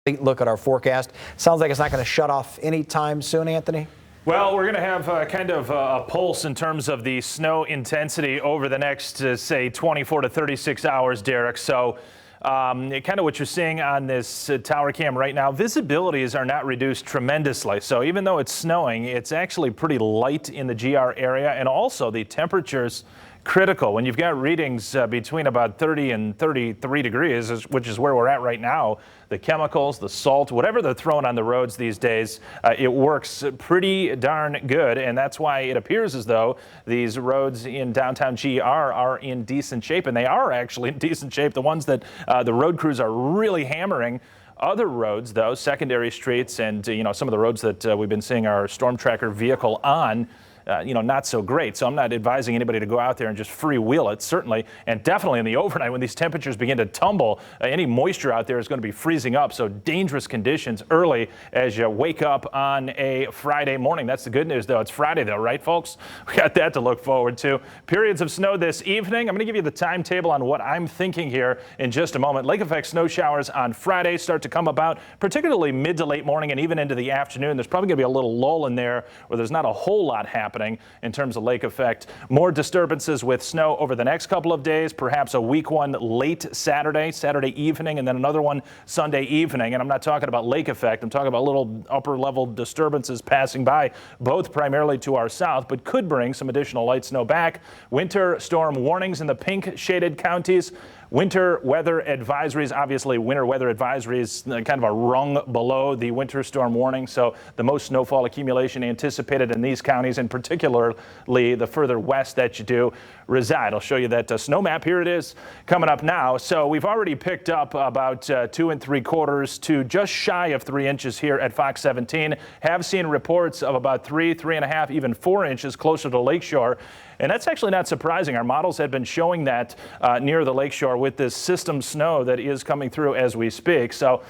Look at our forecast. Sounds like it's not going to shut off anytime soon, Anthony. Well, we're going to have kind of a pulse in terms of the snow intensity over the next, say, 24 to 36 hours, Derek. So kind of what you're seeing on this tower cam right now, visibilities are not reduced tremendously. So even though it's snowing, it's actually pretty light in the GR area, and also the temperatures critical. When you've got readings between about 30 and 33 degrees, which is where we're at right now, the chemicals, the salt, whatever they're throwing on the roads these days, it works pretty darn good. And that's why it appears as though these roads in downtown GR are in decent shape. And they are actually in decent shape. The ones that the road crews are really hammering. Other roads, though, secondary streets and, some of the roads that we've been seeing our storm tracker vehicle on, not so great. So I'm not advising anybody to go out there and just freewheel it, certainly. And definitely in the overnight when these temperatures begin to tumble, any moisture out there is going to be freezing up. So dangerous conditions early as you wake up on a Friday morning. That's the good news, though. It's Friday, though, right, folks? We got that to look forward to. Periods of snow this evening. I'm going to give you the timetable on what I'm thinking here in just a moment. Lake effect snow showers on Friday start to come about, particularly mid to late morning and even into the afternoon. There's probably going to be a little lull in there where there's not a whole lot happening in terms of lake effect. More disturbances with snow over the next couple of days, perhaps a weak one late Saturday evening, and then another one Sunday evening. And I'm not talking about lake effect. I'm talking about little upper level disturbances passing by, both primarily to our south, but could bring some additional light snow back. Winter storm warnings in the pink shaded counties. Winter weather advisories, obviously winter weather advisories kind of a rung below the winter storm warning. So the most snowfall accumulation anticipated in these counties, and particularly the further west that you do reside. I'll show you that snow map. Here it is coming up now. So we've already picked up about 2 3/4 to just shy of 3 inches here at Fox 17. Have seen reports of about 3, 3.5, even 4 inches closer to Lakeshore. And that's actually not surprising. Our models had been showing that near the lakeshore with this system snow that is coming through as we speak. So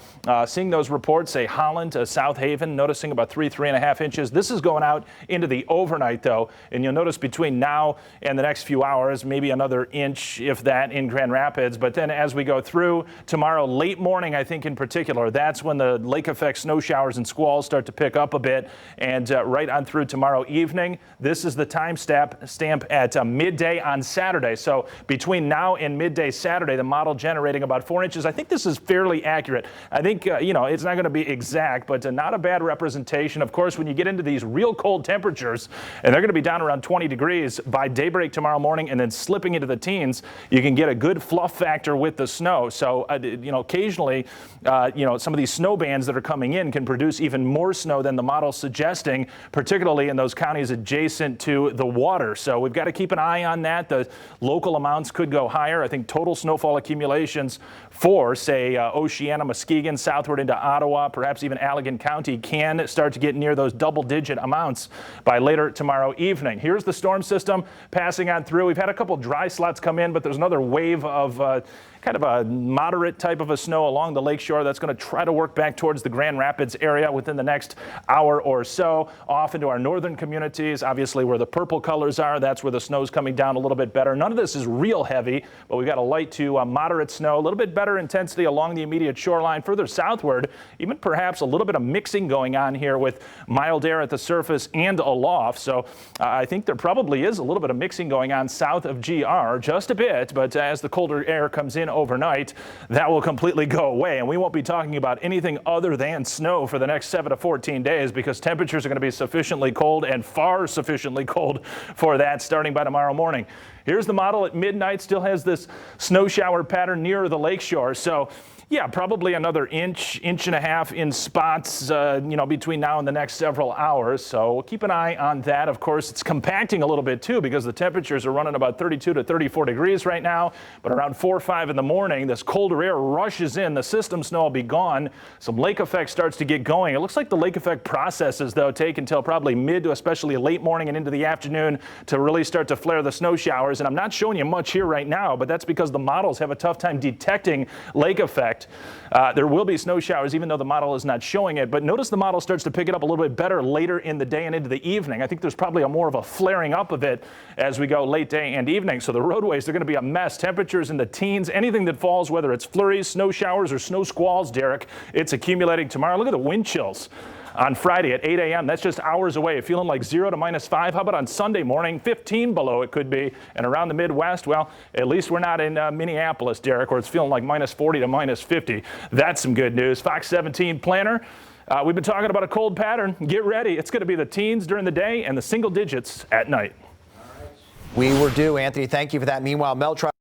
seeing those reports, say Holland, South Haven, noticing about 3, 3.5 inches. This is going out into the overnight, though. And you'll notice between now and the next few hours, maybe another inch, if that, in Grand Rapids. But then as we go through tomorrow, late morning, I think in particular, that's when the lake effect snow showers and squalls start to pick up a bit. And right on through tomorrow evening, this is the time stamp at midday on Saturday. So between now and midday Saturday, the model generating about 4 inches. I think this is fairly accurate. I think, it's not going to be exact, but not a bad representation. Of course, when you get into these real cold temperatures, and they're going to be down around 20 degrees by daybreak tomorrow morning and then slipping into the teens, you can get a good fluff factor with the snow. So, occasionally, some of these snow bands that are coming in can produce even more snow than the model's suggesting, particularly in those counties adjacent to the water. So we've got to keep an eye on that. The local amounts could go higher. I think total snowfall accumulations for, say, Oceana, Muskegon, southward into Ottawa, perhaps even Allegan County, can start to get near those double-digit amounts by later tomorrow evening. Here's the storm system passing on through. We've had a couple dry slots come in, but there's another wave of kind of a moderate type of a snow along the lakeshore that's going to try to work back towards the Grand Rapids area within the next hour or so. Off into our northern communities, obviously where the purple colors are, that's where the snow's coming down a little bit better. None of this is real heavy, but we've got a light to moderate snow, a little bit better intensity along the immediate shoreline. Further southward, even perhaps a little bit of mixing going on here with mild air at the surface and aloft. So I think there probably is a little bit of mixing going on south of GR, just a bit, but as the colder air comes in overnight, that will completely go away, and we won't be talking about anything other than snow for the next 7 to 14 days because temperatures are going to be sufficiently cold and far sufficiently cold for that starting by tomorrow morning. Here's the model at midnight, still has this snow shower pattern near the lakeshore. So yeah, probably another inch and a half in spots, between now and the next several hours. So we'll keep an eye on that. Of course, it's compacting a little bit too because the temperatures are running about 32 to 34 degrees right now. But around 4 or 5 in the morning, this colder air rushes in. The system snow will be gone. Some lake effect starts to get going. It looks like the lake effect processes, though, take until probably mid to especially late morning and into the afternoon to really start to flare the snow showers. And I'm not showing you much here right now, but that's because the models have a tough time detecting lake effect. expect. There will be snow showers, even though the model is not showing it. But notice the model starts to pick it up a little bit better later in the day and into the evening. I think there's probably more of a flaring up of it as we go late day and evening. So the roadways are going to be a mess. Temperatures in the teens. Anything that falls, whether it's flurries, snow showers, or snow squalls, Derek, it's accumulating tomorrow. Look at the wind chills on Friday at 8 a.m. That's just hours away. Feeling like 0 to -5. How about on Sunday morning? 15 below it could be. And around the Midwest, well, at least we're not in Minneapolis, Derek, where it's feeling like -40 to -50. That's some good news. Fox 17 planner. We've been talking about a cold pattern. Get ready. It's going to be the teens during the day and the single digits at night. We were due, Anthony. Thank you for that. Meanwhile, Mel